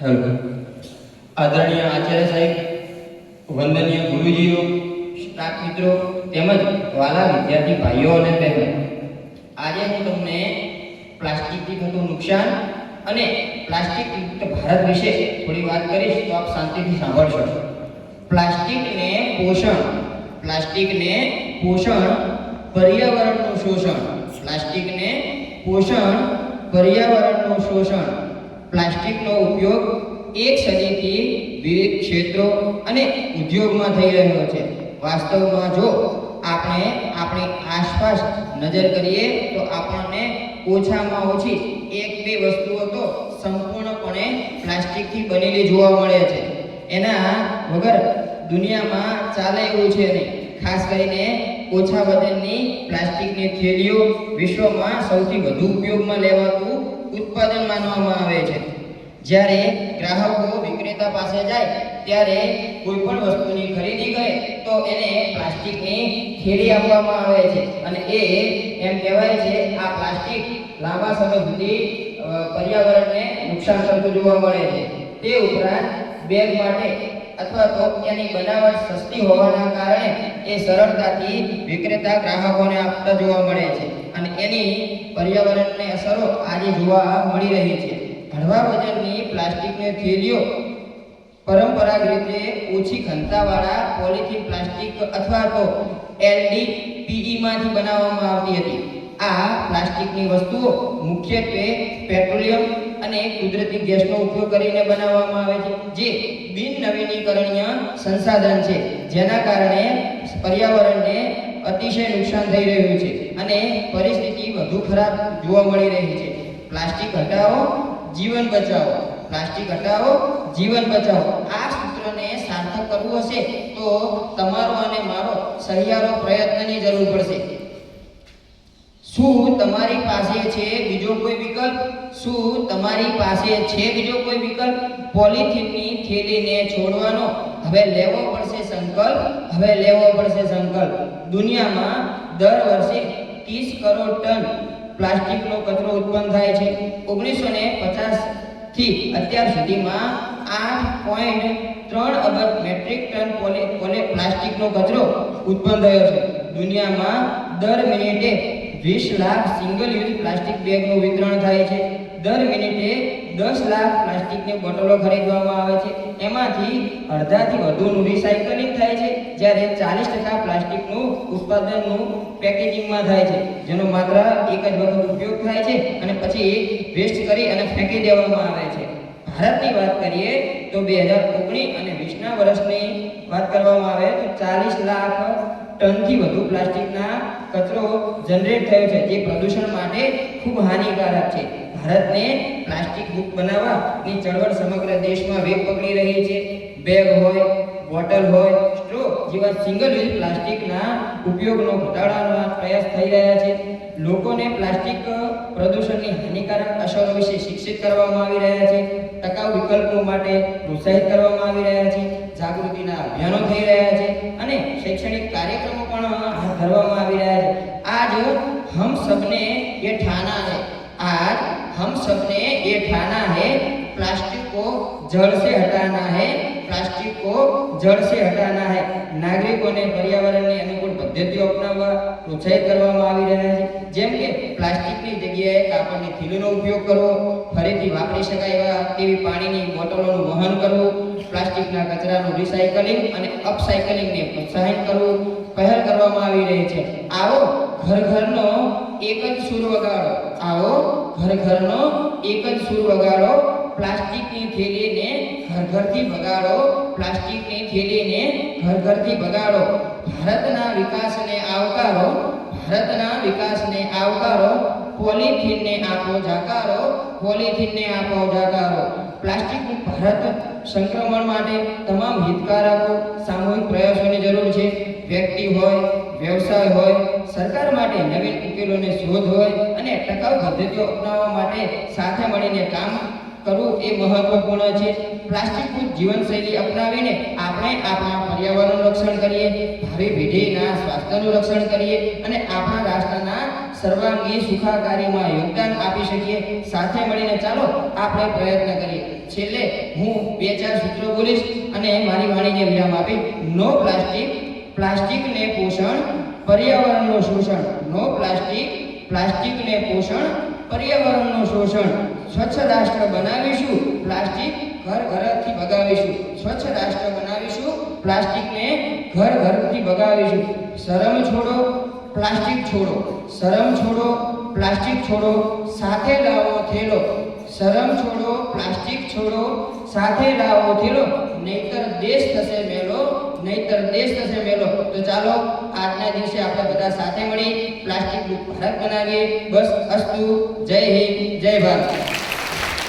Hello. આદરણીય આચાર્ય સાહેબ, વંદનીય ગુરુજીઓ, staff મિત્રો તેમજ વાલા વિદ્યાર્થી ભાઈઓ અને બહેનો, આજે હું તમને પ્લાસ્ટિકથી થતું નુકસાન અને પ્લાસ્ટિક મુક્ત ભારત વિશે થોડી વાત કરીશ, તો આપ શાંતિથી સાંભળશો. પ્લાસ્ટિકને પોષણ પર્યાવરણનું શોષણ. પ્લાસ્ટિકને પોષણ પર્યાવરણનું શોષણ. પ્લાસ્ટિકનો ઉપયોગ એક સદીથી વિવિધ ક્ષેત્રો અને ઉદ્યોગમાં થઈ રહ્યો છે. વાસ્તવમાં જો આપણે આપણી આસપાસ નજર કરીએ તો આપણને ઓછામાં ઓછી એક બે વસ્તુઓ તો સંપૂર્ણપણે પ્લાસ્ટિકથી બનેલી જોવા મળે છે. એના વગર દુનિયામાં ચાલે એવું છે નહીં. ખાસ કરીને ઓછા વજનની પ્લાસ્ટિકની થેલીઓ વિશ્વમાં સૌથી વધુ ઉપયોગમાં લેવાતું ઉત્પાદન માનવામાં આવે છે. જ્યારે ગ્રાહકો વિક્રેતા પાસે જાય ત્યારે કોઈ પણ વસ્તુની ખરીદી કરે તો એને પ્લાસ્ટિકની થેલી આપવામાં આવે છે અને એમ કહેવાય છે આ પ્લાસ્ટિક લાંબા સમય સુધી પર્યાવરણને નુકસાન કરતું જોવા મળે છે. તે ઉપરાંત બેગ માટે અથવા તો એની બનાવટ સસ્તી હોવાના કારણે એ સરળતાથી વિક્રેતા ગ્રાહકોને આપતા જોવા મળે છે અને એની પર્યાવરણને અસરો આજે જોવા મળી રહી છે. હળવા વજનની પ્લાસ્ટિકની થેલીઓ પરંપરાગત રીતે ઓછી ઘનતાવાળા પોલિથીન પ્લાસ્ટિક અથવા તો LDPE માંથી બનાવવામાં આવતી હતી. આ પ્લાસ્ટિકની વસ્તુઓ મુખ્યત્વે પેટ્રોલિયમ અને કુદરતી ગેસનો ઉપયોગ કરીને બનાવવામાં આવે છે, જે બિન નવીનીકરણીય સંસાધન છે, જેના કારણે પર્યાવરણને અતિશય નુકસાન થઈ રહ્યું છે અને પરિસ્થિતિ વધુ ખરાબ જોવા મળી રહી છે. પ્લાસ્ટિક હટાવો, જીવન બચાવો. પ્લાસ્ટિક હટાવો, જીવન બચાવો. આ સૂત્રને સાર્થક કરવું હશે તો તમારો અને મારો સહિયારો પ્રયત્નની જરૂર પડશે. શું તમારી પાસે છે બીજો કોઈ વિકલ્પ? પોલિથીનની થેલીને છોડવાનો હવે લેવો પડશે સંકલ્પ. દુનિયામાં દર વર્ષે 30 કરોડ ટન પ્લાસ્ટિકનો કચરો ઉત્પન્ન થાય છે. 1950 થી અત્યાર સુધીમાં 8.3 અબજ મેટ્રિક ટન પ્લાસ્ટિકનો કચરો ઉત્પન્ન થયો છે. દુનિયામાં દર મિનિટે 20 લાખ સિંગલ યુઝ પ્લાસ્ટિક બેગનું વિતરણ થાય છે. દર મિનિટે 10 લાખ પ્લાસ્ટિકની બોટલો ખરીદવામાં આવે છે. એમાંથી અડધાથી વધુનું રિસાયકલિંગ થાય છે, જ્યારે 40% પ્લાસ્ટિકનું ઉત્પાદનનું પેકેજિંગમાં થાય છે, જેનો માત્ર એક જ વખત ઉપયોગ થાય છે અને પછી વેસ્ટ કરી અને ફેંકી દેવામાં આવે છે. ભારતની વાત કરીએ તો 2019 અને 20ના વર્ષની વાત કરવામાં આવે તો 40 લાખ ટનથી વધુ પ્લાસ્ટિકના કચરો જનરેટ થયો છે, જે પ્રદૂષણ માટે ખૂબ હાનિકારક છે. ભારતને પ્લાસ્ટિક મુક્ત બનાવવાની ચળવળ સમગ્ર દેશમાં વેગ પકડી રહી છે. બેગ હોય, બોટલ હોય, સ્ટ્રો જેવા સિંગલ યુઝ પ્લાસ્ટિકના ઉપયોગનો ઘટાડવાના પ્રયાસ થઈ રહ્યા છે. લોકોને પ્લાસ્ટિક પ્રદૂષણની હાનિકારક અસરો વિશે શિક્ષિત કરવામાં આવી રહ્યા છે. ટકાઉ વિકલ્પો માટે પ્રોત્સાહિત કરવામાં આવી રહ્યા છે. જાગૃતિના અભિયાનો થઈ રહ્યા છે અને શૈક્ષણિક કાર્યક્રમો પણ હાથ ધરવામાં આવી રહ્યા છે. આજ હમ સબને ये ठाना है प्लास्टिक को जड़ से हटाना है. નાગરિકોને પર્યાવરણની અનુકૂળ પદ્ધતિઓ અપનાવવા પ્રોત્સાહિત કરવામાં આવી રહ્યા છે, જેમ કે પ્લાસ્ટિકની જગ્યાએ કાપડની થેલીનો ઉપયોગ કરવો, ફરીથી વાપરી શકાય એવા તેવી પાણીની બોટલોનું વહન કરવું, પ્લાસ્ટિકના કચરાનું રિસાયકલિંગ અને અપસાયકલિંગને પ્રોત્સાહિત કરવું પહેલ કરવામાં આવી રહી છે. આવો ઘર ઘરનો એક જ સૂર વગાડો. પ્લાસ્ટિકની થેલીને ઘર ઘરથી ભગાડો. ભારતના વિકાસને આવકારો. પોલિથીનને આપો જાકારો. પ્લાસ્ટિક ભારત સંક્રમણ માટે તમામ હિતકારકો સામૂહિક પ્રયાસોની જરૂર છે. વ્યક્તિ હોય, વ્યવસાય હોય, સરકાર માટે નવીન ઉકેલોની શોધ હોય અને ટકાઉ પદ્ધતિઓ અપનાવવા માટે સાથે મળીને કામ કરવું એ મહત્વપૂર્ણ છે. પ્લાસ્ટિક મુક્ત જીવનશૈલી અપનાવીને આપણે આપણા પર્યાવરણનું રક્ષણ કરીએ, ભાવિ પેઢીના સ્વાસ્થ્યનું રક્ષણ કરીએ અને આપણા રાષ્ટ્રના સર્વાંગી સુખાકારીમાં યોગદાન આપી શકીએ. સાથે મળીને ચાલો આપણે પ્રયત્ન કરીએ. છેલ્લે હું 2-4 સૂત્રો બોલીશ અને મારી વાણીને વિરામ આપી. નો પ્લાસ્ટિક, પ્લાસ્ટિકને પોષણ, પર્યાવરણનું શોષણ. નો પ્લાસ્ટિક, પ્લાસ્ટિકને પોષણ, પર્યાવરણનું શોષણ. સ્વચ્છ રાષ્ટ્ર બનાવીશું, પ્લાસ્ટિક ઘર ઘરથી ભગાવીશું. સ્વચ્છ રાષ્ટ્ર બનાવીશું, પ્લાસ્ટિકને ઘર ઘરથી ભગાવીશું. શરમ છોડો, પ્લાસ્ટિક છોડો. શરમ છોડો, પ્લાસ્ટિક છોડો, સાથે લાવો થેલો. શરમ છોડો, પ્લાસ્ટિક છોડો, સાથે લાવો થેલો. નહીતર દેશ થશે મેલો, નહીતર દેશ થશે મેલો. તો ચાલો આજના દિવસે આપણે બધા સાથે મળી પ્લાસ્ટિક મુક્ત ભારત બનાવીએ. બસ અસ્તુ. જય હિન્દ, જય ભારત.